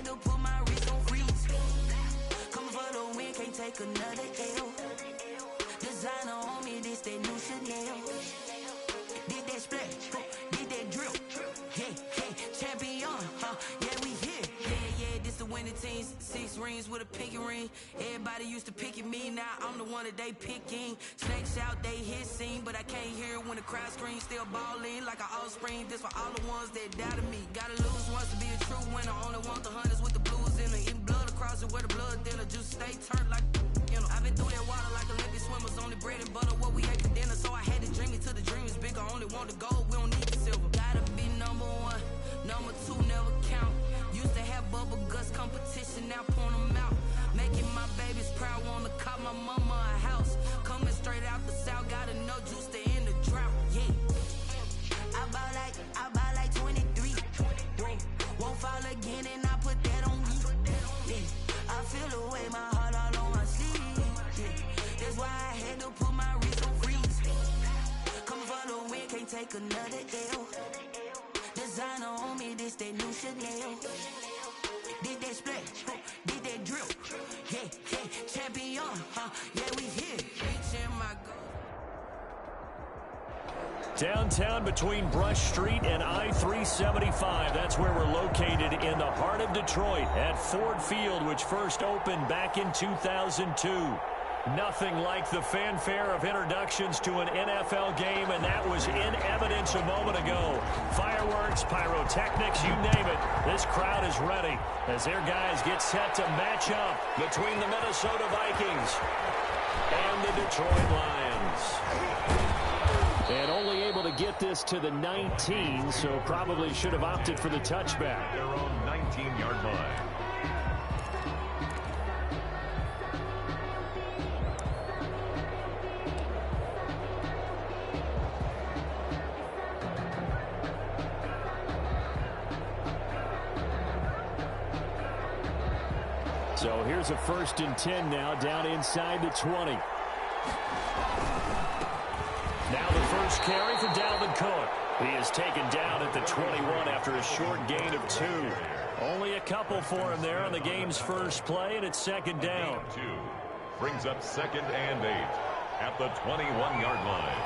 had to put my wrist on freeze. Coming for the win, can't take another L. Designer on me, this that new Chanel. Did that splash, did that drill. Yeah, champion, yeah, we here. Yeah, this the winning team. 6 rings with a pinky ring. Everybody used to pick at me, now I'm the one that they picking. Snakes out, they hit scene, but I can't hear it when the crowd screams. Still balling like an offspring. This for all the ones that doubted me. Gotta lose once to be a true winner. Only want the hunters with the blues in it. Eating blood across it where the blood thinner. Just stay turned like, you know. I've been through that water like Olympic swimmers. Only bread and butter, what we ate for dinner. So I had to dream it till the dream is bigger. Only want the gold, we don't need the silver. Gotta be number 1, number 2 never count. Used to have bubble guts competition, now point them out. Making my babies proud, wanna cop my mama a house. Coming straight out the south, gotta know juice to end the drought. Yeah, I buy like 23. Won't fall again, and I put that on me. Yeah, I feel the way, my heart all on my sleeve. Yeah, that's why I had to put my wrist on freeze. Coming for the win, can't take another L. Designer on me, this that new Chanel. Did that splash, did that drill. Yeah, champion, yeah, we here. Reaching my goal. Downtown between Brush Street and I-375. That's where we're located in the heart of Detroit at Ford Field, which first opened back in 2002. Nothing like the fanfare of introductions to an NFL game, and that was in evidence a moment ago. Fireworks, pyrotechnics, you name it. This crowd is ready as their guys get set to match up between the Minnesota Vikings and the Detroit Lions. And only able to get this to the 19, so probably should have opted for the touchback. Their own 19-yard line. So here's a 1st and 10 now, down inside the 20. Now the first carry for Dalvin Cook. He is taken down at the 21 after a short gain of 2. Only a couple for him there on the game's first play, and it's 2nd down. 2 brings up 2nd and 8 at the 21-yard line.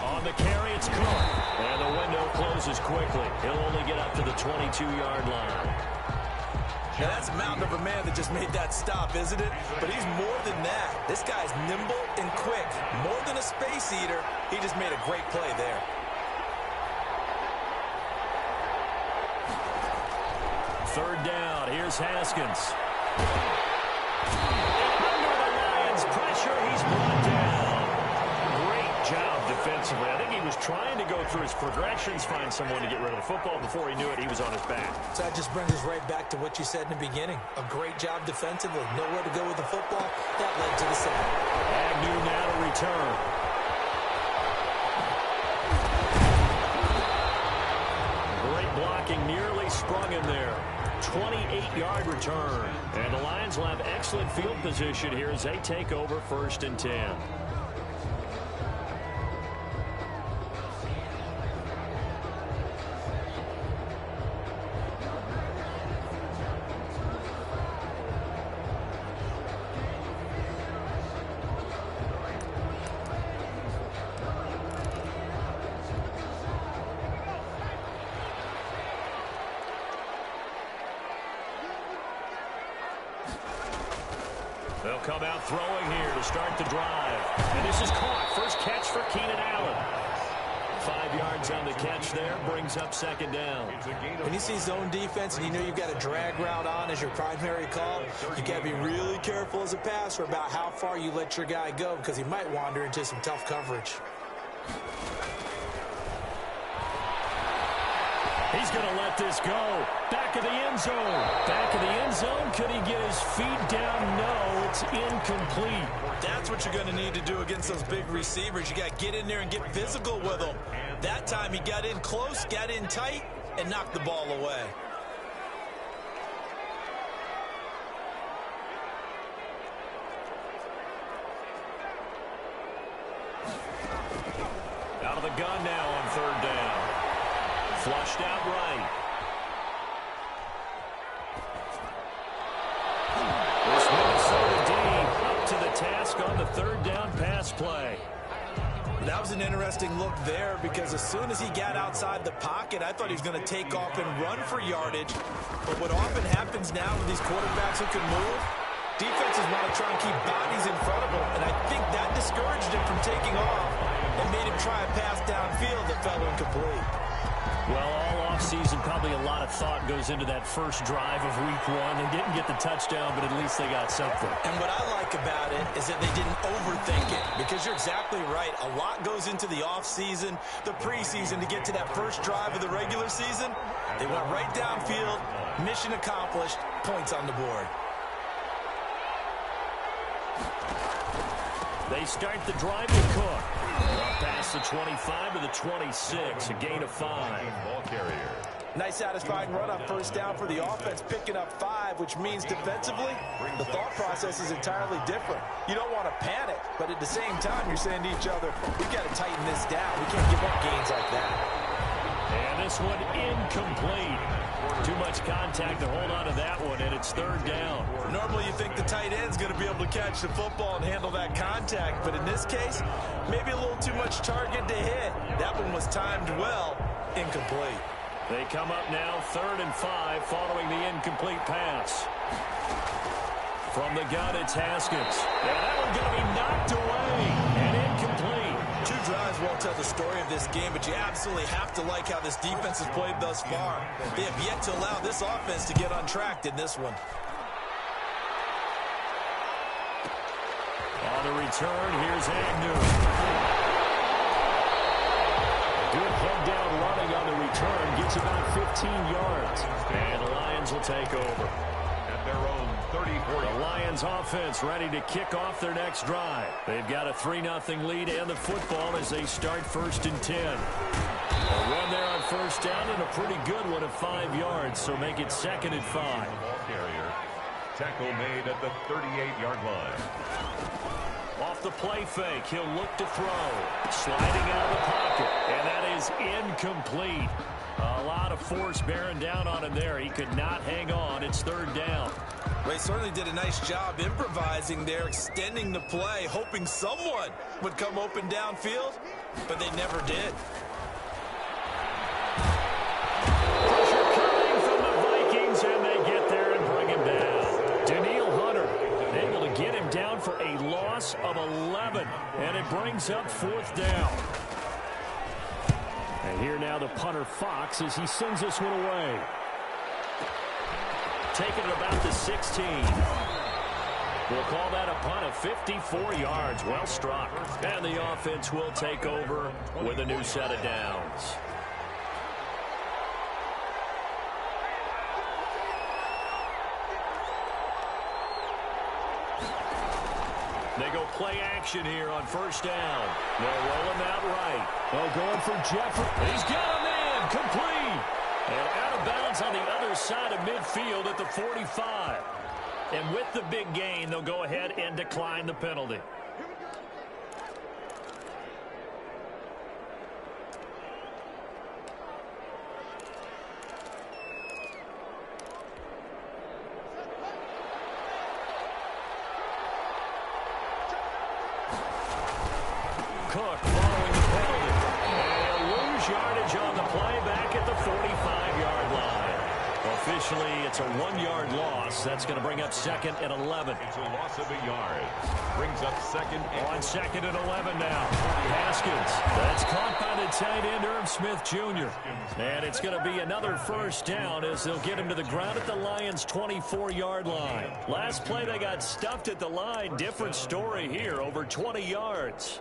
On the carry, it's Cook. And the window closes quickly. He'll only get up to the 22-yard line. Now that's a mountain of a man that just made that stop, isn't it? But he's more than that. This guy's nimble and quick. More than a space eater, he just made a great play there. Third down, here's Haskins. Under the Lions' pressure, he's brought down. Great job defensively. I think he was trying to go through his progressions, find someone to get rid of the football. Before he knew it, he was on his back. So that just brings us right back to what you said in the beginning. A great job defensively. Nowhere to go with the football. That led to the sack. Agnew now to return. Great blocking, nearly sprung him there. 28-yard return. And the Lions will have excellent field position here as they take over 1st and 10. They'll come out throwing here to start the drive. And this is caught. First catch for Keenan Allen. 5 yards on the catch there. Brings up 2nd down. When you see zone defense and you know you've got a drag route on as your primary call, you got to be really careful as a passer about how far you let your guy go because he might wander into some tough coverage. He's going to let this go. Back of the end zone. Back of the end zone. Could he get his feet down? No, it's incomplete. That's what you're going to need to do against those big receivers. You got to get in there and get physical with them. That time he got in close, got in tight, and knocked the ball away. Out of the gun now on 3rd down. Flushed out right. third down pass play. That was an interesting look there because as soon as he got outside the pocket, I thought he was going to take off and run for yardage. But what often happens now with these quarterbacks who can move, defenses want to try and keep bodies in front of them, and I think that discouraged him from taking off and made him try a pass downfield that fell incomplete. Well, all offseason, probably a lot of thought goes into that first drive of week one. They didn't get the touchdown, but at least they got something. And what I like about it is that they didn't overthink it, because you're exactly right. A lot goes into the offseason, the preseason, to get to that first drive of the regular season. They went right downfield, mission accomplished, points on the board. They start the drive to Cook. Past the 25 to the 26, a gain of 5. Ball carrier. Nice satisfying run on first down for the offense, picking up 5, which means defensively, the thought process is entirely different. You don't want to panic, but at the same time, you're saying to each other, we've got to tighten this down. We can't give up gains like that. And this one incomplete. Too much contact to hold on to that one, and it's third down. Normally you think the tight end's going to be able to catch the football and handle that contact, but in this case, maybe a little too much target to hit. That one was timed well, incomplete. They come up now, 3rd and 5, following the incomplete pass. From the gun, it's Haskins. And that one's going to be knocked away and incomplete. 2 drives won't tell the story of this game, but you absolutely have to like how this defense has played thus far. They have yet to allow this offense to get untracked in this one. On the return, here's Agnew. A good head down running on the return, gets about 15 yards. And the Lions will take over. At their own 34. The Lions offense ready to kick off their next drive. They've got a 3-0 lead and the football as they start 1st and 10. A run there on first down and a pretty good one of 5 yards, so make it 2nd and 5. Ball carrier. Tackle made at the 38-yard line. Off the play fake, he'll look to throw. Sliding out of the pocket, and that is incomplete. A lot of force bearing down on him there. He could not hang on. It's 3rd down. They certainly did a nice job improvising there, extending the play, hoping someone would come open downfield, but they never did. Pressure coming from the Vikings, and they get there and bring him down. Daniil Hunter able to get him down for a loss of 11, and it brings up 4th down. And here now the punter Fox as he sends this one away. Taking it about the 16. We'll call that a punt of 54 yards. Well struck. And the offense will take over with a new set of downs. They go play action here on first down. They'll roll him out right. Oh, going for Jeffrey. He's got a man. Complete. And out of bounds on the other side of midfield at the 45. And with the big gain, they'll go ahead and decline the penalty. Cook following the penalty. And they'll lose yardage on the play back at the 45-yard line. Officially, it's a 1-yard loss. That's going to bring up 2nd and 11. It's a loss of a yard. Brings up 2nd and on 2nd and 11 now. Haskins. That's caught by the tight end, Irv Smith Jr. And it's going to be another first down as they'll get him to the ground at the Lions' 24-yard line. Last play, they got stuffed at the line. Different story here, over 20 yards.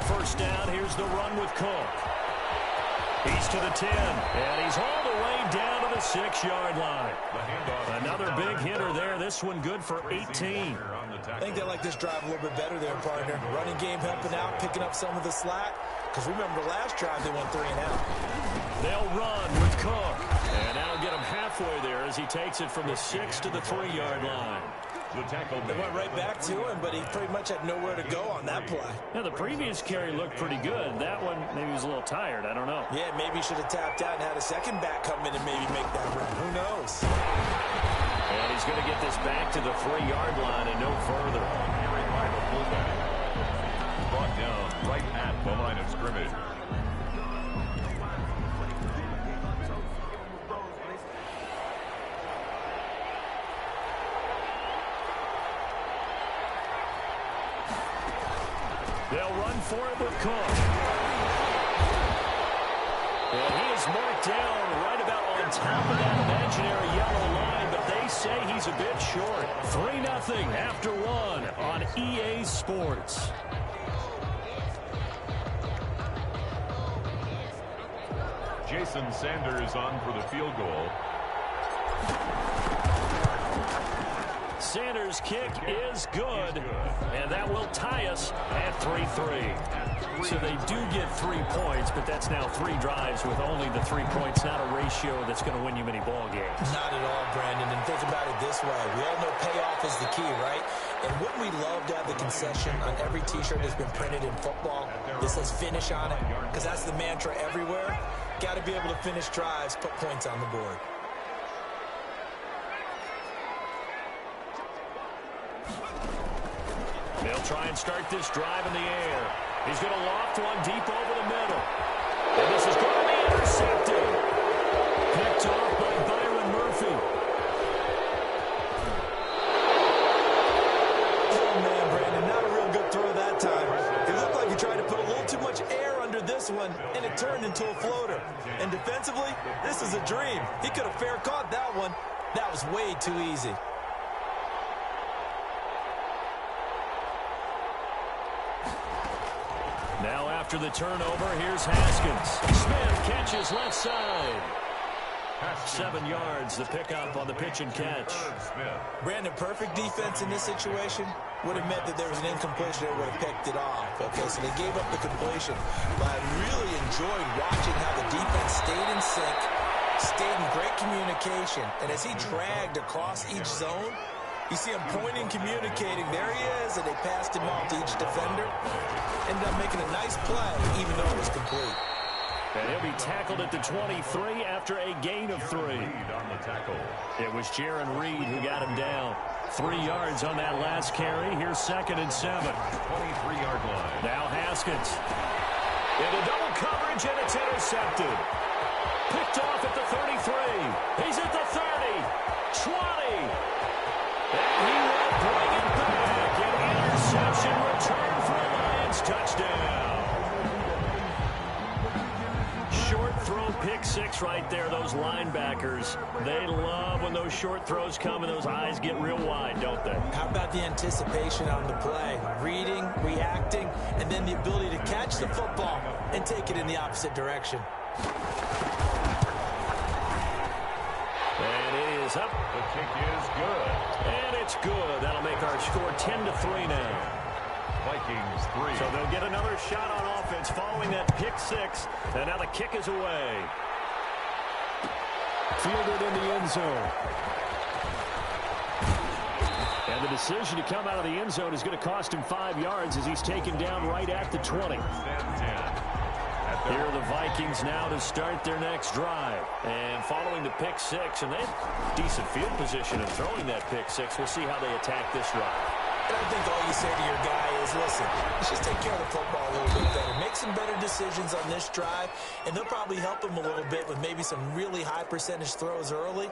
First down, here's the run with Cook. He's to the 10, and he's all the way down to the 6-yard line. Another big hitter there. This one good for 18. I think they like this drive a little bit better there, partner. Running game helping out, picking up some of the slack. Because remember, the last drive they went 3 and out. They'll run with Cook. And that'll get him halfway there as he takes it from the 6 to the 3-yard line. The tackle They went right back to him, but he pretty much had nowhere to go on that play. Yeah, the previous carry looked pretty good. That one, maybe he was a little tired. I don't know. Yeah, maybe he should have tapped out and had a second back come in and maybe make that run. Who knows? And he's going to get this back to the 3-yard line and no further. Carried by the fullback. Brought down right at the line of scrimmage. They'll run for it with Cook. And he is marked down right about on top of that imaginary yellow line, but they say he's a bit short. 3-0 after 1 on EA Sports. Jason Sanders on for the field goal. Sanders' kick is good, and that will tie us at 3-3. So they do get 3 points, but that's now 3 drives with only the 3 points, not a ratio that's going to win you many ball games. Not at all, Brandon. And think about it this way. We all know payoff is the key, right? And wouldn't we love to have the concession on every T-shirt that's been printed in football that says finish on it? Because that's the mantra everywhere. Got to be able to finish drives, put points on the board. They'll try and start this drive in the air. He's going to loft one deep over the middle. And this is going to be intercepted. Picked off by Byron Murphy. Oh, man, Brandon, not a real good throw that time. It looked like he tried to put a little too much air under this one, and it turned into a floater. And defensively, this is a dream. He could have fair caught that one. That was way too easy. Now after the turnover, here's Haskins. Smith catches left side. 7 yards, the pickup on the pitch and catch. Brandon, perfect defense in this situation would have meant that there was an incompletion that would have picked it off. Okay, so they gave up the completion. But I really enjoyed watching how the defense stayed in sync, stayed in great communication. And as he dragged across each zone, you see him pointing, communicating. There he is, and they passed him off to each defender. Ended up making a nice play, even though it was complete. And he'll be tackled at the 23 after a gain of 3. On the tackle. It was Jaron Reed who got him down. 3 yards on that last carry. Here's 2nd and 7. 23-yard line. Now Haskins. Into double coverage, and it's intercepted. Picked off at the 33. He's at the 30. 20. And he will bring it back. An interception return for a Lions touchdown. Short throw, pick 6 right there. Those linebackers, they love when those short throws come and those eyes get real wide, don't they? How about the anticipation on the play? Reading, reacting, and then the ability to catch the football and take it in the opposite direction. And it is up. The kick is good. And it's good. That'll make our score 10-3 now. Vikings 3. So they'll get another shot on offense following that pick 6. And now the kick is away. Fielded in the end zone. And the decision to come out of the end zone is going to cost him 5 yards as he's taken down right at the 20. Here are the Vikings now to start their next drive. And following the pick 6, and they have decent field position in throwing that pick 6. We'll see how they attack this drive. And I think all you say to your guy is, listen, let's just take care of the football a little bit better. Make some better decisions on this drive, and they'll probably help him a little bit with maybe some really high percentage throws early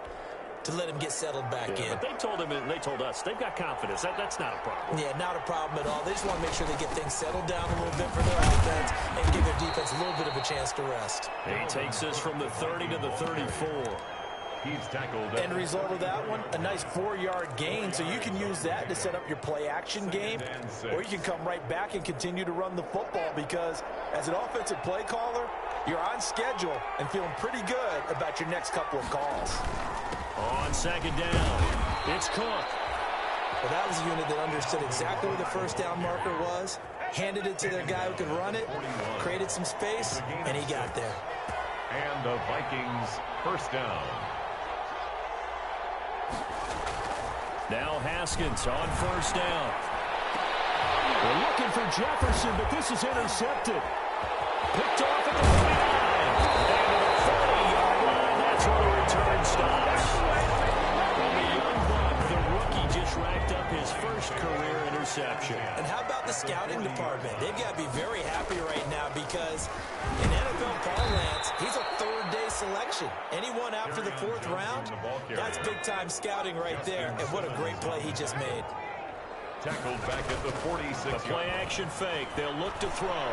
to let him get settled back in. But they told him, and they told us, they've got confidence. That's not a problem. Yeah, not a problem at all. They just want to make sure they get things settled down a little bit for their offense and give their defense a little bit of a chance to rest. He takes us from the 30 to the 34. He's tackled. End result of that one, a nice 4-yard gain, so you can use that to set up your play-action game, or you can come right back and continue to run the football because as an offensive play caller, you're on schedule and feeling pretty good about your next couple of calls. On 2nd down, it's Cook. Well, that was a unit that understood exactly where the first down marker was, handed it to their guy who could run it, created some space, and he got there. And the Vikings first down. Now Haskins on first down. They're looking for Jefferson, but this is intercepted. Picked off at the 49. And to the 40-yard line, that's where the return stops. From the young buck, the rookie just racked up his first career interception. And how about the scouting department? They've got to be very happy right now because in NFL parlance, he's a third-day selection. Anyone after the fourth round, that's big-time scouting right there. And what a great play he just made. Tackled back at the 46. The play-action fake. They'll look to throw.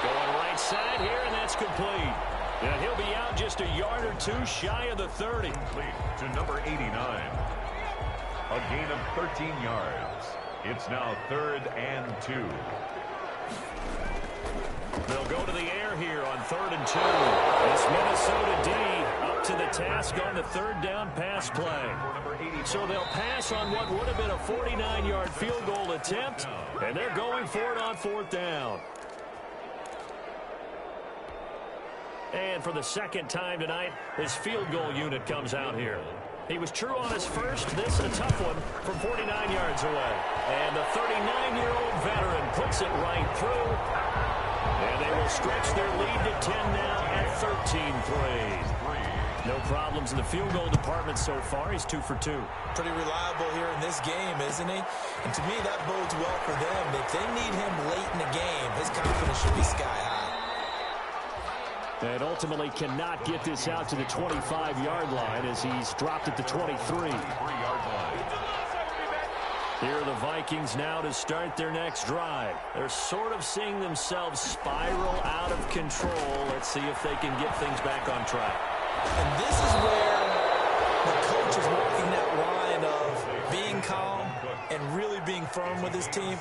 Going right side here, and that's complete. And he'll be out just a yard or two shy of the 30. Complete to number 89. A gain of 13 yards. It's now 3rd and 2. They'll go to the air here on 3rd and 2. This Minnesota D up to the task on the third down pass play. So they'll pass on what would have been a 49-yard field goal attempt, and they're going for it on 4th down. And for the second time tonight, his field goal unit comes out here. He was true on his first. This a tough one from 49 yards away. And the 39-year-old veteran puts it right through. And they will stretch their lead to 10 now at 13-3. No problems in the field goal department so far. He's 2 for 2. Pretty reliable here in this game, isn't he? And to me, that bodes well for them. If they need him late in the game, his confidence should be sky high. And ultimately cannot get this out to the 25-yard line as he's dropped at the 23. Here are the Vikings now to start their next drive. They're sort of seeing themselves spiral out of control. Let's see if they can get things back on track. And this is where the coach is walking that line of being calm and really being firm with his team.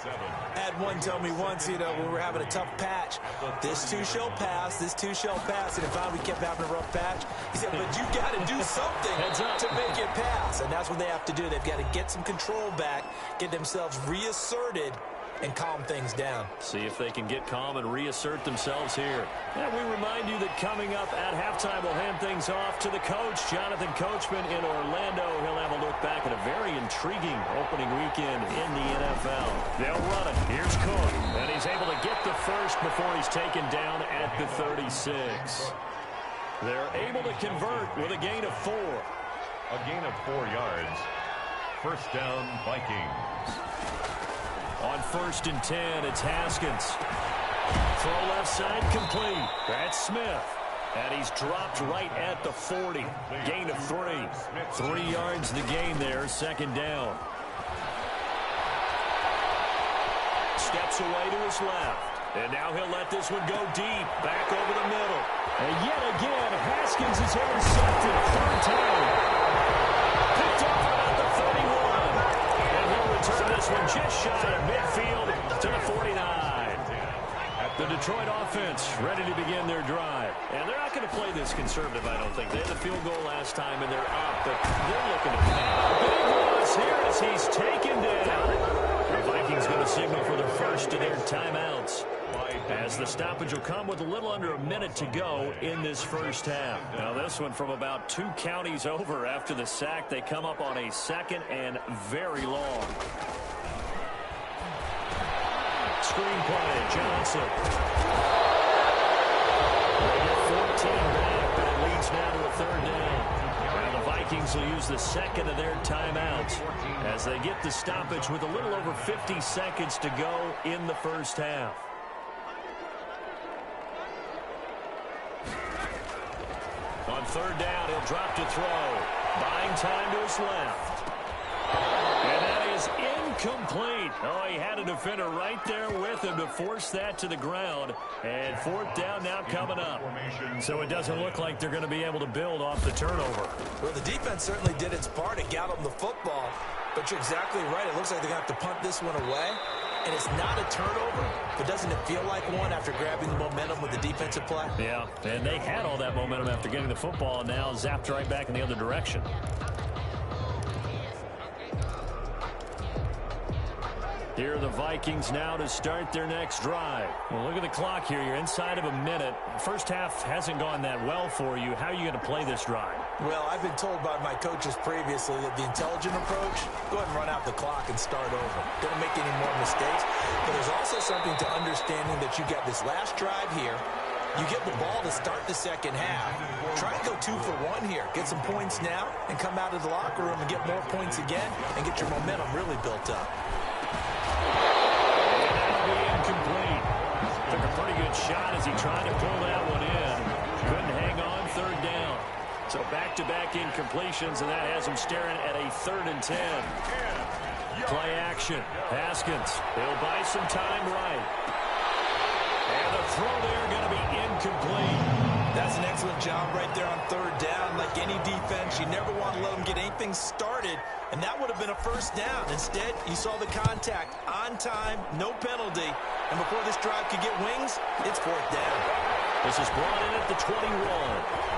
I had one tell me once, when we were having a tough patch, this too shall pass, this too shall pass. And if we kept having a rough patch, he said, but you got to do something to make it pass. And that's what they have to do. They've got to get some control back, get themselves reasserted, and calm things down. See if they can get calm and reassert themselves here. And we remind you that coming up at halftime, we'll hand things off to the coach, Jonathan Coachman in Orlando. He'll have a look back at a very intriguing opening weekend in the NFL. They'll run it. Here's Cook. And he's able to get the first before he's taken down at the 36. They're able to convert with a gain of 4. A gain of 4 yards. First down, Vikings. On 1st and 10, it's Haskins. Throw left side complete. That's Smith. And he's dropped right at the 40. Gain of 3. 3 yards the gain there, 2nd down. Steps away to his left. And now he'll let this one go deep. Back over the middle. And yet again, Haskins is intercepted. 3rd down. Picked off about the 31. And he'll return this one just shy of midfield to the 49. The Detroit offense ready to begin their drive. And they're not going to play this conservative, I don't think. They had the field goal last time, and they're up. But they're looking to play. Big loss here as he's taken down. The Vikings going to signal for the first of their timeouts, as the stoppage will come with a little under a minute to go in this first half. Now this one from about 2 counties over after the sack. They come up on a 2nd and very long. Screen play, Johnson. They get 14 back, but it leads now to a 3rd down. Now the Vikings will use the 2nd of their timeouts as they get the stoppage with a little over 50 seconds to go in the first half. On 3rd down, he'll drop to throw. Buying time to his left. And that is incomplete. Oh, he had a defender right there with him to force that to the ground. And 4th down now coming up. So it doesn't look like they're going to be able to build off the turnover. Well, the defense certainly did its part. It got them the football. But you're exactly right. It looks like they're going to have to punt this one away. And it's not a turnover, but doesn't it feel like one after grabbing the momentum with the defensive play? Yeah, and they had all that momentum after getting the football, and now zapped right back in the other direction. Here are the Vikings now to start their next drive. Well, look at the clock here. You're inside of a minute. First half hasn't gone that well for you. How are you going to play this drive? Well, I've been told by my coaches previously that the intelligent approach, go ahead and run out the clock and start over. Don't make any more mistakes. But there's also something to understanding that you got this last drive here. You get the ball to start the second half. Try and go 2 for 1 here. Get some points now and come out of the locker room and get more points again and get your momentum really built up. That'll be incomplete. Took a pretty good shot as he tried to pull that one in. Couldn't hang on, third down. So back-to-back incompletions, and that has him staring at a 3rd and 10. Play action. Haskins. He'll buy some time right. And the throw there going to be incomplete. That's an excellent job right there on 3rd down. Like any defense, you never want to let them get anything started, and that would have been a 1st down. Instead, you saw the contact on time, no penalty, and before this drive could get wings, it's 4th down. This is brought in at the 21.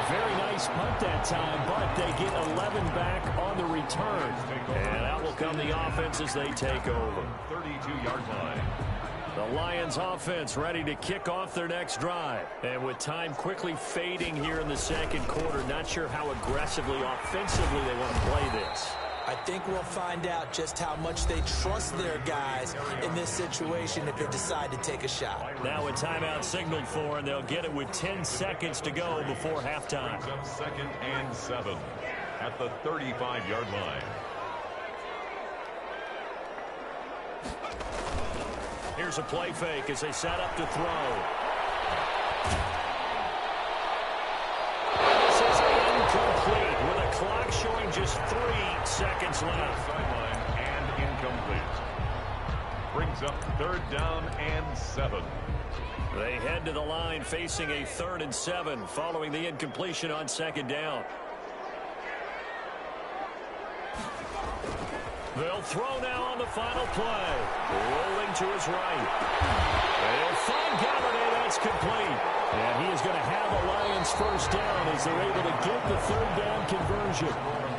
Very nice punt that time, but they get 11 back on the return. And out will come the offense as they take over. 32-yard line. The Lions offense ready to kick off their next drive. And with time quickly fading here in the second quarter, not sure how aggressively, offensively they want to play this. I think we'll find out just how much they trust their guys in this situation if they decide to take a shot. Now a timeout signaled for, and they'll get it with 10 seconds to go before halftime. Brings up 2nd and 7 at the 35-yard line. Here's a play fake as they set up to throw. This is incomplete with a clock showing just 3 seconds left. Sideline and incomplete. Brings up 3rd down and 7. They head to the line facing a 3rd and 7 following the incompletion on 2nd down. They'll throw now on the final play. Rolling to his right. They'll find Galladay. That's complete. And he is going to have a Lions 1st down as they're able to get the 3rd down conversion.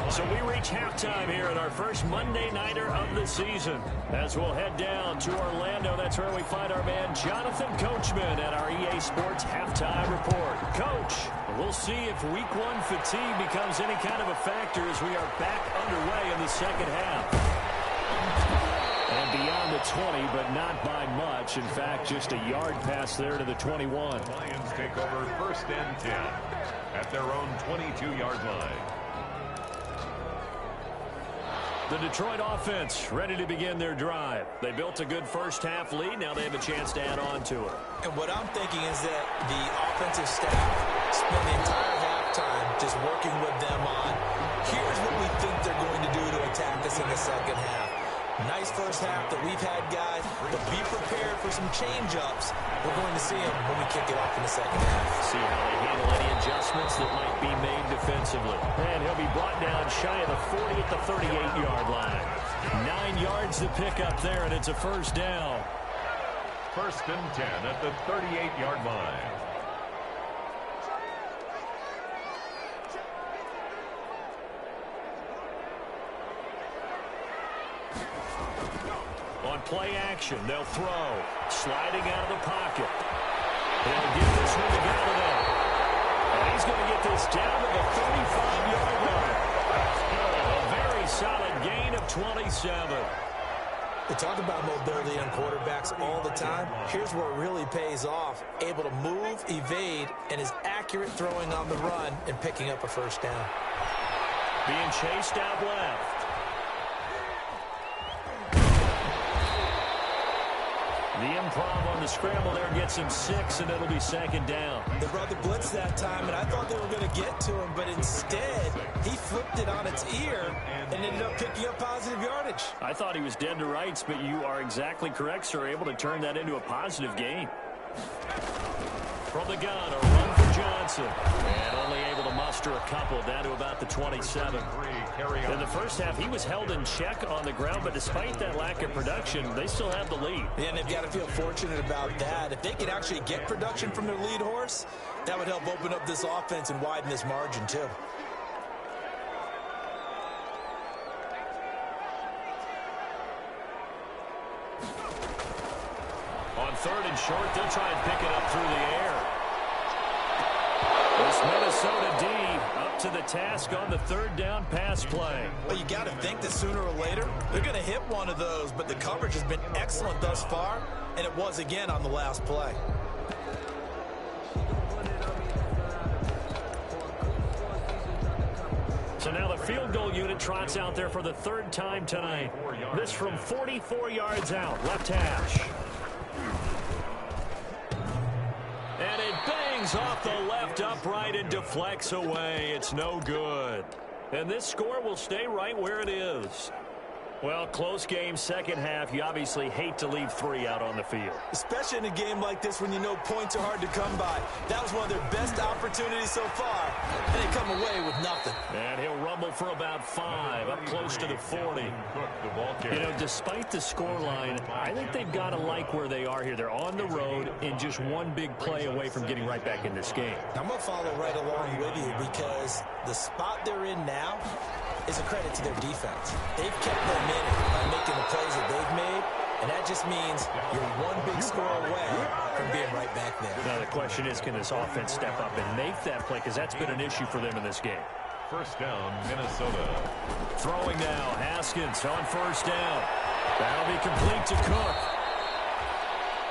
So we reach halftime here at our first Monday Nighter of the season. As we'll head down to Orlando, that's where we find our man Jonathan Coachman at our EA Sports Halftime Report. Coach, we'll see if Week 1 fatigue becomes any kind of a factor as we are back underway in the second half. And beyond the 20, but not by much. In fact, just a yard pass there to the 21. Lions take over 1st and 10 at their own 22-yard line. The Detroit offense ready to begin their drive. They built a good first half lead. Now they have a chance to add on to it. And what I'm thinking is that the offensive staff spent the entire halftime just working with them on, here's what we think they're going to do to attack us in the second half. Nice first half that we've had, guys, but be prepared for some change-ups. We're going to see them when we kick it off in the second half. See how they handle any adjustments that might be made defensively. And he'll be brought down shy of the 40 at the 38-yard line. 9 yards to pick up there, and it's a 1st down. 1st and 10 at the 38-yard line. On play action, they'll throw. Sliding out of the pocket. They'll give this one to Galladay. And he's going to get this down to the 35-yard line. A very solid gain of 27. They talk about mobility on quarterbacks all the time. Here's where it really pays off. Able to move, evade, and is accurate throwing on the run and picking up a 1st down. Being chased out left. The improv on the scramble there gets him 6, and it'll be 2nd down. They brought the blitz that time, and I thought they were going to get to him, but instead, he flipped it on its ear and ended up picking up positive yardage. I thought he was dead to rights, but you are exactly correct, sir. Able to turn that into a positive gain. From the gun, a run for Johnson. And only able to muster a couple down to about the 27. In the first half, he was held in check on the ground, but despite that lack of production, they still have the lead. Yeah, and they've got to feel fortunate about that. If they could actually get production from their lead horse, that would help open up this offense and widen this margin, too. On 3rd and short, they'll try and pick it up through the air. This Minnesota D up to the task on the third down pass play. Well, you got to think that sooner or later they're going to hit one of those, but the coverage has been excellent thus far, and it was again on the last play. So now the field goal unit trots out there for the third time tonight. This from 44 yards out, left hash. And it bangs off the left upright and deflects away. It's no good. And this score will stay right where it is. Well, close game, second half. You obviously hate to leave 3 out on the field. Especially in a game like this when you know points are hard to come by. That was one of their best opportunities so far, and they come away with nothing. And he'll rumble for about 5, up close to the 40. You know, despite the scoreline, I think they've got to like where they are here. They're on the road and just one big play away from getting right back in this game. I'm going to follow right along with you because the spot they're in now is a credit to their defense. They've kept them in it by making the plays that they've made, and that just means you're one big score away from being right back there. Now the question is, can this offense step up and make that play? Because that's been an issue for them in this game. First down, Minnesota. Throwing now, Haskins on first down. That'll be complete to Cook.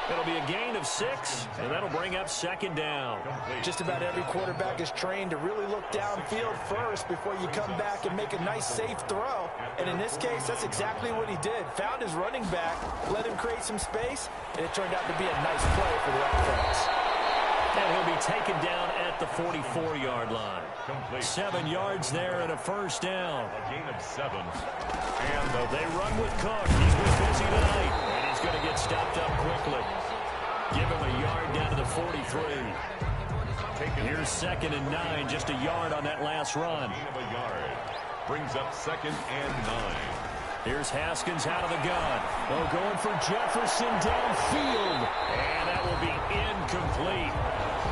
It'll be a gain of 6, and that'll bring up second down. Just about every quarterback is trained to really look downfield first before you come back and make a nice, safe throw. And in this case, that's exactly what he did. Found his running back, let him create some space, and it turned out to be a nice play for the offense. And he'll be taken down at the 44-yard line. 7 yards there and a first down. A gain of 7. And they run with Cook. He's been busy tonight, and he's going to get stopped up quickly. Give him a yard down to the 43. Here's 2nd and 9, just a yard on that last run. Gain of a yard. Brings up 2nd and 9. Here's Haskins out of the gun. Oh, going for Jefferson downfield. And that will be incomplete.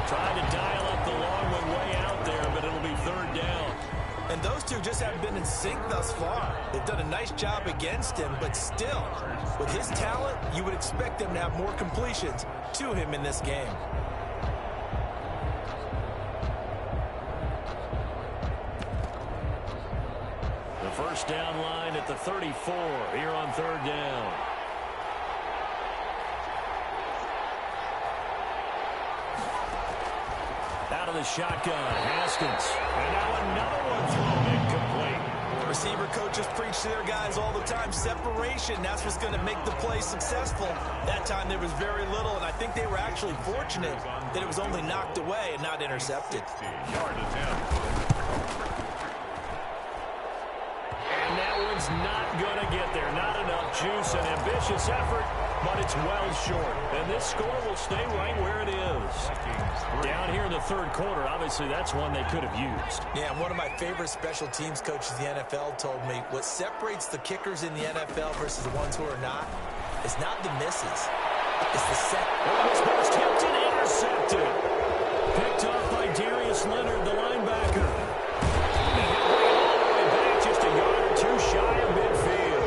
Trying to dial up the long one way out there, but it'll be third down. And those two just haven't been in sync thus far. They've done a nice job against him, but still, with his talent, you would expect them to have more completions to him in this game. The first down line at the 34 here on third down. Out of the shotgun, Haskins. And now another one thrown incomplete. Receiver coaches preach to their guys all the time. Separation, that's what's going to make the play successful. That time there was very little, and I think they were actually fortunate that it was only knocked away and not intercepted. Yard attempt. And that one's not going to get there. Not enough juice, an ambitious effort, but it's well short. And this score will stay right where it is. Down here in the third quarter, obviously that's one they could have used. Yeah, one of my favorite special teams coaches in the NFL told me what separates the kickers in the NFL versus the ones who are not is not the misses. It's the set. Oh, this ball's tipped and intercepted. Picked off by Darius Leonard, the linebacker. Just a yard or two shy of midfield.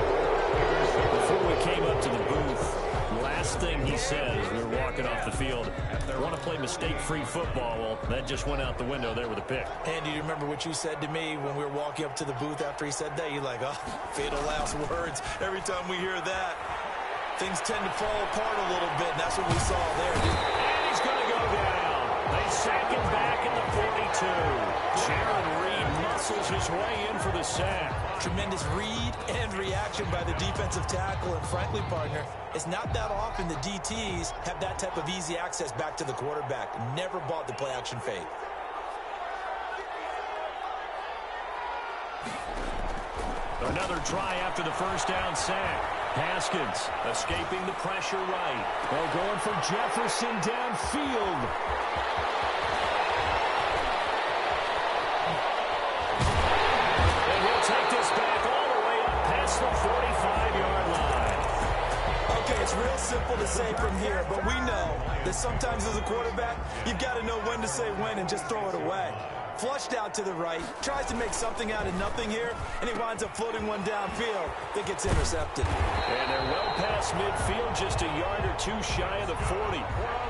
Before we came up to the booth, last thing he said as we were walking off the field, I want to play mistake-free football. Well, that just went out the window there with a pick. Andy, do you remember what you said to me when we were walking up to the booth after he said that? You're like, oh, fatal last words. Every time we hear that, things tend to fall apart a little bit, and that's what we saw there. And he's going to go down. They sack him back in the 42. Jaron Reed muscles his way in for the sack. Tremendous read and reaction by the defensive tackle, and frankly, partner, it's not that often the DTs have that type of easy access back to the quarterback. Never bought the play-action fake. Another try after the first down sack. Haskins escaping the pressure right. Well, going for Jefferson downfield. And he'll take this back all the way up past the 45-yard line. Okay, it's real simple to say from here, but we know that sometimes as a quarterback, you've got to know when to say when and just throw it away. Flushed out to the right. Tries to make something out of nothing here, and he winds up floating one downfield that gets intercepted. And they're well past midfield, just a yard or two shy of the 40.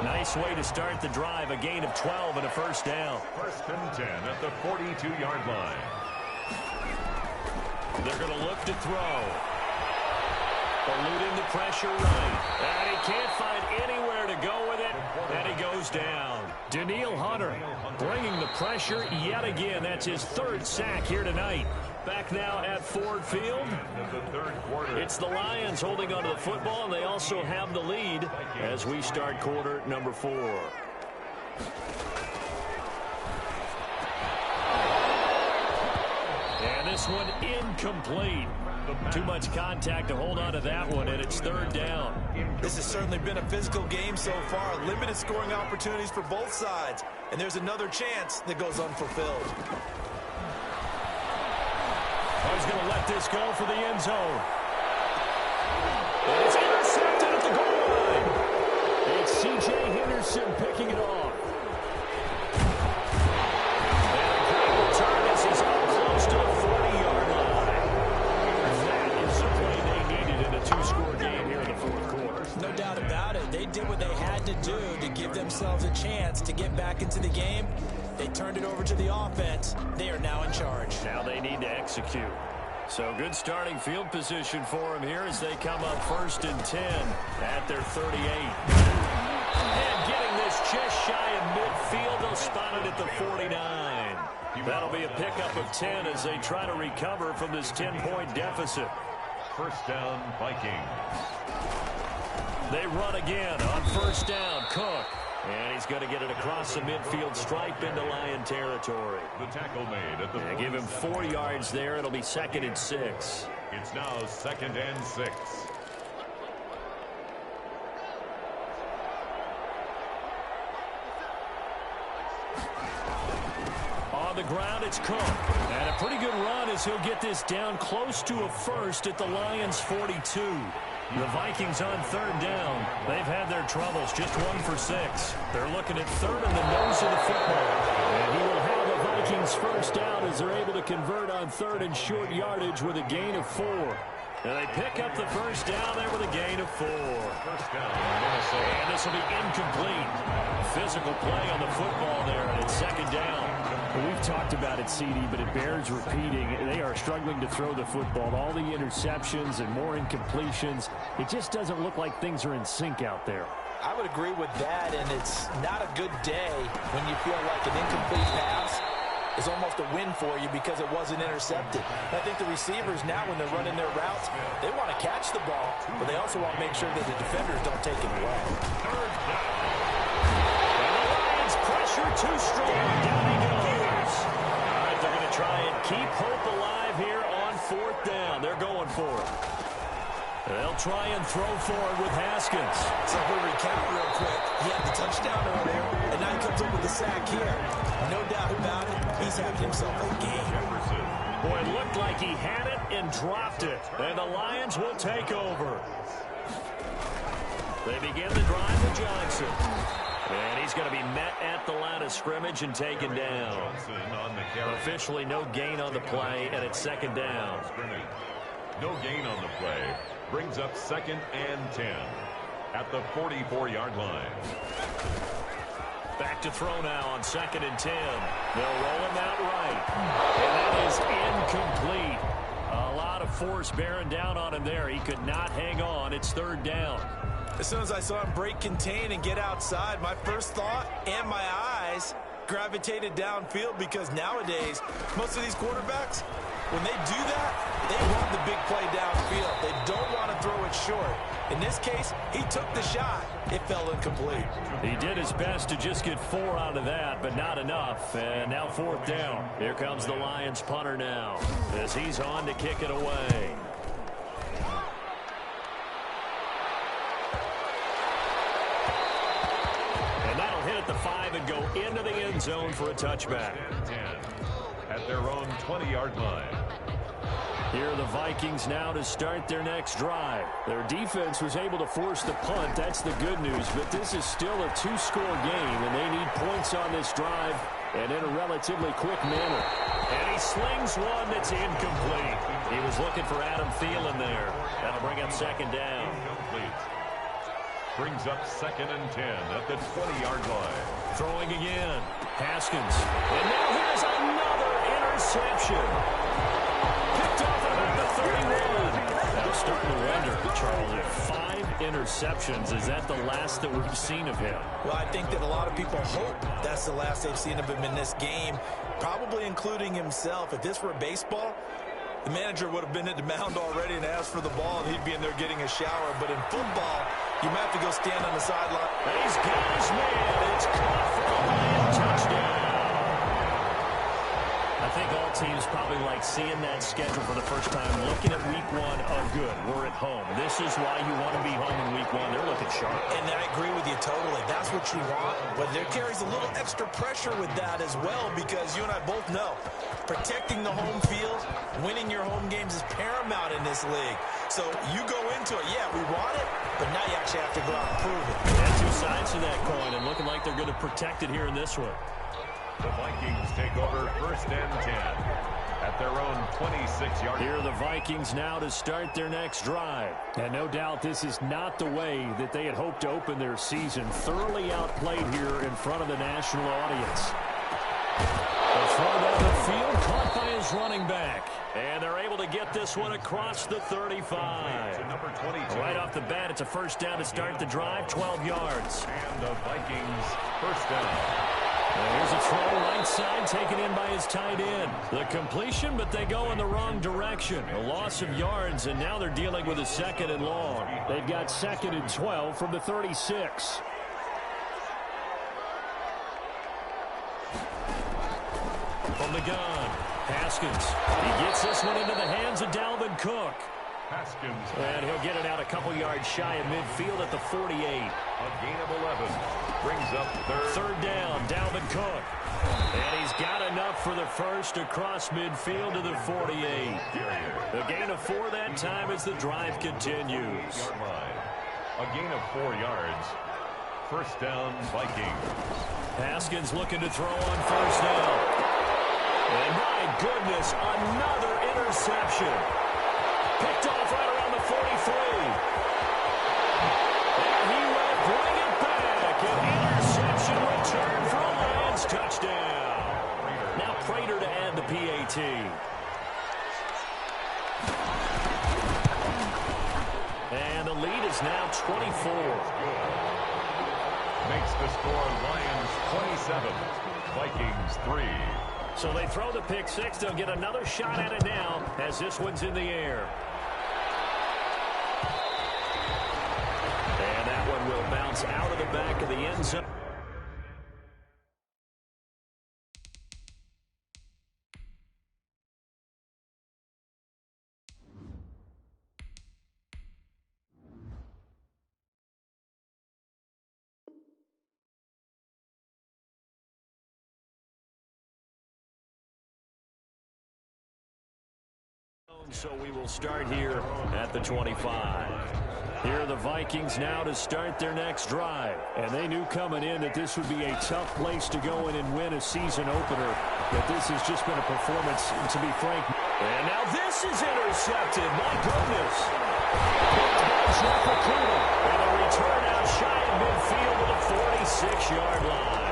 Nice way to start the drive. A gain of 12 and a first down. First and 10 at the 42-yard line. They're going to look to throw. Eluding the pressure right. And he can't find anywhere to go with it. And he goes down. Daniil Hunter bringing the pressure yet again. That's his third sack here tonight. Back now at Ford Field. It's the Lions holding onto the football, and they also have the lead as we start quarter number 4. And this one incomplete. Too much contact to hold on to that one, and it's third down. This has certainly been a physical game so far. Limited scoring opportunities for both sides. And there's another chance that goes unfulfilled. He's going to let this go for the end zone. It's intercepted at the goal line. It's C.J. Henderson picking it off. And a great return as he's up close to the 40-yard line. That is the play they needed in a two-score game here in the fourth quarter. No doubt about it. They did what they had to do to give themselves a chance to get back into the game. They turned it over to the offense. They are now in charge. Now they need to execute. So good starting field position for them here as they come up first and 10 at their 38. And getting this just shy of midfield, they'll spot it at the 49. That'll be a pickup of 10 as they try to recover from this 10-point deficit. First down, Vikings. They run again on first down. Cook. And he's going to get it across the midfield stripe into Lion territory. The tackle made at the They give him 4 yards there. It'll be 2nd and 6. It's now 2nd and 6. On the ground, it's Cook. And a pretty good run as he'll get this down close to a first at the Lions' 42. The Vikings on third down. They've had their troubles, just 1 for 6. They're looking at third in the nose of the football. And he will have the Vikings first down as they're able to convert on third and short yardage with a gain of 4. And they pick up the first down there with a gain of 4. First down, Minnesota. And this will be incomplete. Physical play on the football there, and it's 2nd down. We've talked about it, CD, but it bears repeating. They are struggling to throw the football. All the interceptions and more incompletions. It just doesn't look like things are in sync out there. I would agree with that, and it's not a good day when you feel like an incomplete pass is almost a win for you because it wasn't intercepted. I think the receivers now, when they're running their routes, they want to catch the ball, but they also want to make sure that the defenders don't take it away. Third down. And the Lions pressure too strong. Down he goes. All right, they're going to try and keep hope alive here on 4th down. They're going for it. They'll try and throw forward with Haskins. So we'll recap real quick. He had the touchdown earlier, and now he comes up with the sack here. No doubt about it, he's having himself a game. Boy, it looked like he had it and dropped it. And the Lions will take over. They begin the drive with Johnson. And he's going to be met at the line of scrimmage and taken down. Officially no gain on the play, and it's 2nd down. No gain on the play. Brings up 2nd and 10 at the 44-yard line. Back to throw now on 2nd and 10. They'll roll him out right. And that is incomplete. A lot of force bearing down on him there. He could not hang on. It's 3rd down. As soon as I saw him break contain and get outside, my first thought and my eyes gravitated downfield, because nowadays, most of these quarterbacks, when they do that, they want the big play downfield. They don't want to throw it short. In this case, he took the shot. It fell incomplete. He did his best to just get 4 out of that, but not enough. And now 4th down. Here comes the Lions punter now as he's on to kick it away. And that'll hit at the 5 and go into the end zone for a touchback. 10 at their own 20-yard line. Here are the Vikings now to start their next drive. Their defense was able to force the punt. That's the good news. But this is still a 2-score game, and they need points on this drive and in a relatively quick manner. And he slings one that's incomplete. He was looking for Adam Thielen there. That'll bring up second down. Brings up 2nd and 10 at the 20-yard line. Throwing again. Haskins. And now here's another interception. Picked off at about the 31. I'm starting to wonder, Charles, if 5 interceptions, is that the last that we've seen of him? Well, I think that a lot of people hope that's the last they've seen of him in this game, probably including himself. If this were baseball, the manager would have been at the mound already and asked for the ball, and he'd be in there getting a shower. But in football, you might have to go stand on the sideline. He's got his man. It's caught for a Lion touchdown. I think all teams probably like seeing that schedule for the first time, looking at week 1 of good. We're at home. This is why you want to be home in week 1. They're looking sharp. And I agree with you totally. That's what you want. But there carries a little extra pressure with that as well, because you and I both know protecting the home field, winning your home games is paramount in this league. So you go into it, yeah, we want it, but now you actually have to go out and prove it. Yeah, 2 sides to that coin, and looking like they're going to protect it here in this one. The Vikings take over 1st and 10 at their own 26-yard. Here are the Vikings now to start their next drive. And no doubt this is not the way that they had hoped to open their season. Thoroughly outplayed here in front of the national audience. The throw down the field, caught by his running back. And they're able to get this one across the 35. Number 22. Right off the bat, it's a first down to start the drive, 12 yards. And the Vikings first down. Here's a throw right side taken in by his tight end. The completion, but they go in the wrong direction. A loss of yards, and now they're dealing with a 2nd and long. They've got 2nd and 12 from the 36. From the gun, Haskins. He gets this one into the hands of Dalvin Cook. Haskins. And he'll get it out a couple yards shy of midfield at the 48. A gain of 11. Brings up third down, Dalvin Cook. And he's got enough for the first across midfield to the 48. A gain of 4 that time as the drive continues. A gain of 4 yards. First down, Vikings. Haskins looking to throw on first down. And my goodness, another interception. Picked off right around the 43. And he will bring it back. An interception return for a Lions touchdown. Now Prater to add the PAT. And the lead is now 24. Makes the score Lions 27, Vikings 3. So they throw the pick 6. They'll get another shot at it now as this one's in the air. And that one will bounce out of the back of the end zone. So we will start here at the 25. Here are the Vikings now to start their next drive. And they knew coming in that this would be a tough place to go in and win a season opener. But this has just been a performance, to be frank. And now this is intercepted. My goodness. And a return out shy of midfield to the 46-yard line.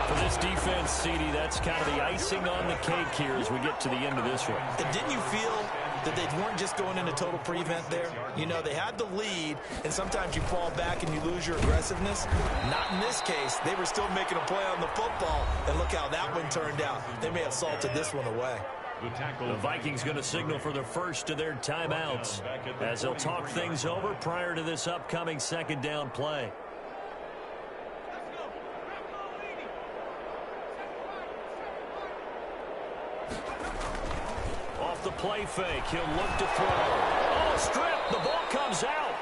For this defense, CD, that's kind of the icing on the cake here as we get to the end of this one. And didn't you feel that they weren't just going into total prevent there? You know, they had the lead, and sometimes you fall back and you lose your aggressiveness. Not in this case. They were still making a play on the football, and look how that one turned out. They may have salted this one away. The Vikings going to signal for the first of their timeouts as they'll talk things over prior to this upcoming second down play. Off the play fake, he'll look to throw. Oh, strip, the ball comes out.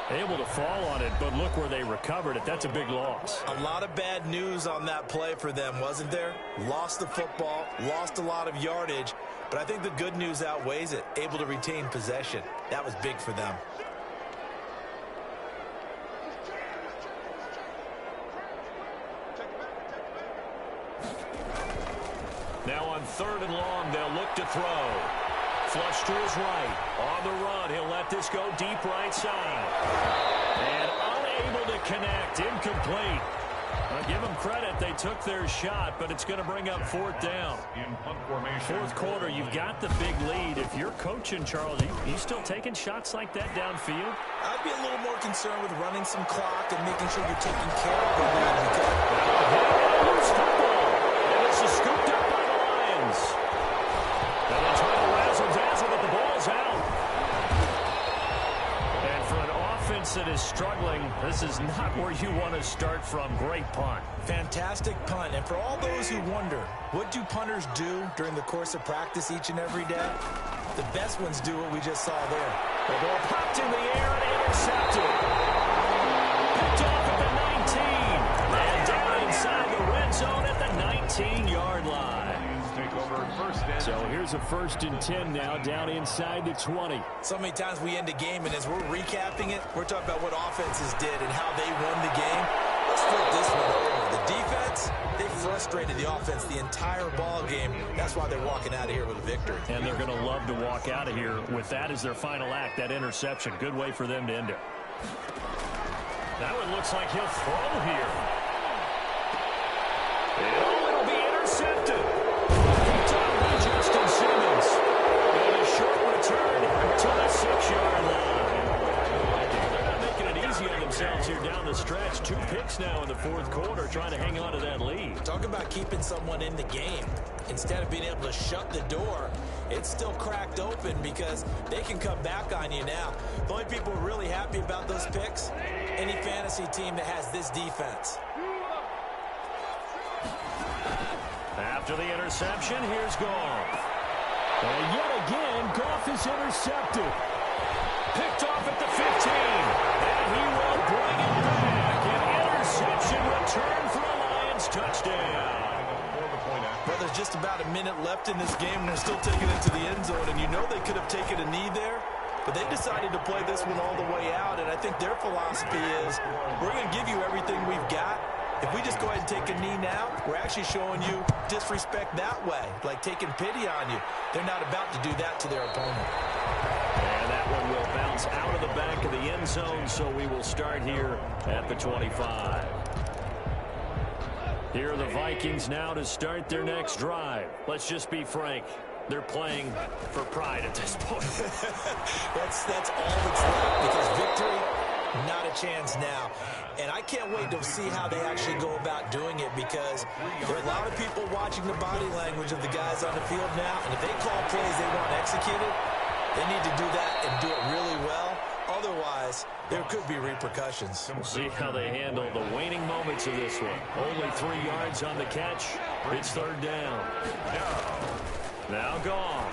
Able to fall on it, but look where they recovered it. That's a big loss. A lot of bad news on that play for them, wasn't there? Lost the football, lost a lot of yardage, but I think the good news outweighs it. Able to retain possession. That was big for them. 3rd and long. They'll look to throw. Flush to his right. On the run, he'll let this go deep right side. And unable to connect. Incomplete. Give them credit. They took their shot, but it's going to bring up 4th down. In punt formation. 4th quarter, you've got the big lead. If you're coaching, Charles, you still taking shots like that downfield? I'd be a little more concerned with running some clock and making sure you're taking care of the lead. Loose football. And this is scooped up by the Lions. And they try to razzle-dazzle, but the ball's out. And for an offense that is struggling, this is not where you want to start from. Great punt. Fantastic punt. And for all those who wonder, what do punters do during the course of practice each and every day? The best ones do what we just saw there. The ball popped in the air and intercepted. Picked off at the 19. And down inside the red zone at the 19-yard line. Take over 1st and So here's a 1st and 10 now, down inside the 20. So many times we end a game, and as we're recapping it, we're talking about what offenses did and how they won the game. Let's flip this one over. The defense, they frustrated the offense the entire ball game. That's why they're walking out of here with a victory. And they're going to love to walk out of here with that as their final act, that interception. Good way for them to end it. That one looks like he'll throw here. It'll be intercepted. Justin Simmons. And a short return to the 6-yard line. They're not making it easy on themselves here down the stretch. 2 picks now in the 4th quarter, trying to hang on to that lead. Talk about keeping someone in the game. Instead of being able to shut the door, it's still cracked open because they can come back on you now. The only people really happy about those picks, any fantasy team that has this defense. After the interception, here's Goff. And yet again, Goff is intercepted. Picked off at the 15. And he will bring it back. An interception return for a Lions touchdown. Well, there's just about a minute left in this game, and they're still taking it to the end zone. And you know they could have taken a knee there, but they decided to play this one all the way out. And I think their philosophy is, we're going to give you everything we've got. If we just go ahead and take a knee now, we're actually showing you disrespect that way, like taking pity on you. They're not about to do that to their opponent. And that one will bounce out of the back of the end zone, so we will start here at the 25. Here are the Vikings now to start their next drive. Let's just be frank. They're playing for pride at this point. That's all that's left, because victory, not a chance now. And I can't wait to see how they actually go about doing it, because there are a lot of people watching the body language of the guys on the field now, and if they call plays they want executed, they need to do that and do it really well. Otherwise, there could be repercussions. We'll see how they handle the waning moments of this one. Only 3 yards on the catch. It's 3rd down. Now Goff.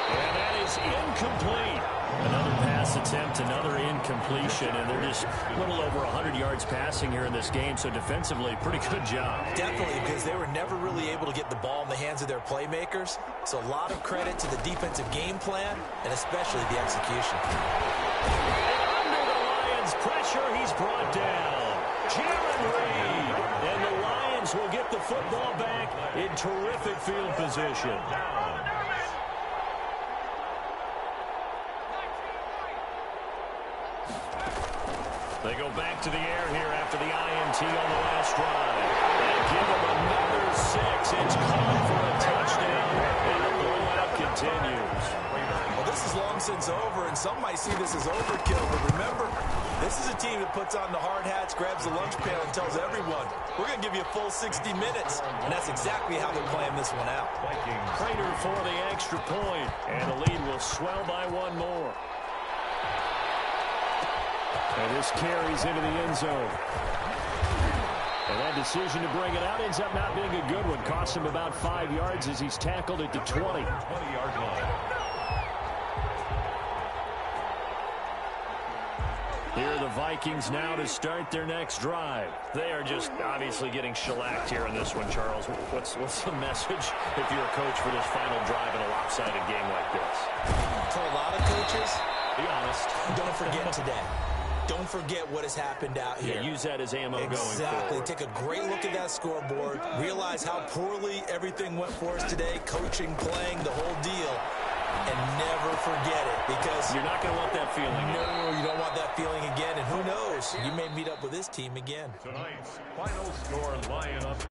And that is incomplete. Another pass attempt, another incompletion, and they're just a little over 100 yards passing here in this game, so defensively, pretty good job. Definitely, because they were never really able to get the ball in the hands of their playmakers, so a lot of credit to the defensive game plan, and especially the execution. Under the Lions' pressure, he's brought down. Jaron Reed, and the Lions will get the football back in terrific field position. They go back to the air here after the INT on the last drive. And give them another 6. It's caught for a touchdown, and the blowout continues. Well, this is long since over, and some might see this as overkill, but remember, this is a team that puts on the hard hats, grabs the lunch pail, and tells everyone, we're going to give you a full 60 minutes, and that's exactly how they're playing this one out. Prater for the extra point, and the lead will swell by 1 more. And this carries into the end zone. And that decision to bring it out ends up not being a good one. Costs him about 5 yards as he's tackled at the 20. 20-yard line. Here are the Vikings now to start their next drive. They are just obviously getting shellacked here in this one, Charles. What's the message if you're a coach for this final drive in a lopsided game like this? For a lot of coaches, Be honest. don't forget today. don't forget what has happened out here. Yeah, use that as ammo going forward. Exactly. Take a great look at that scoreboard. Realize how poorly everything went for us today, coaching, playing, the whole deal. And never forget it, because you're not going to want that feeling again. No, you don't want that feeling again. And who knows? You may meet up with this team again. Tonight's final score lineup.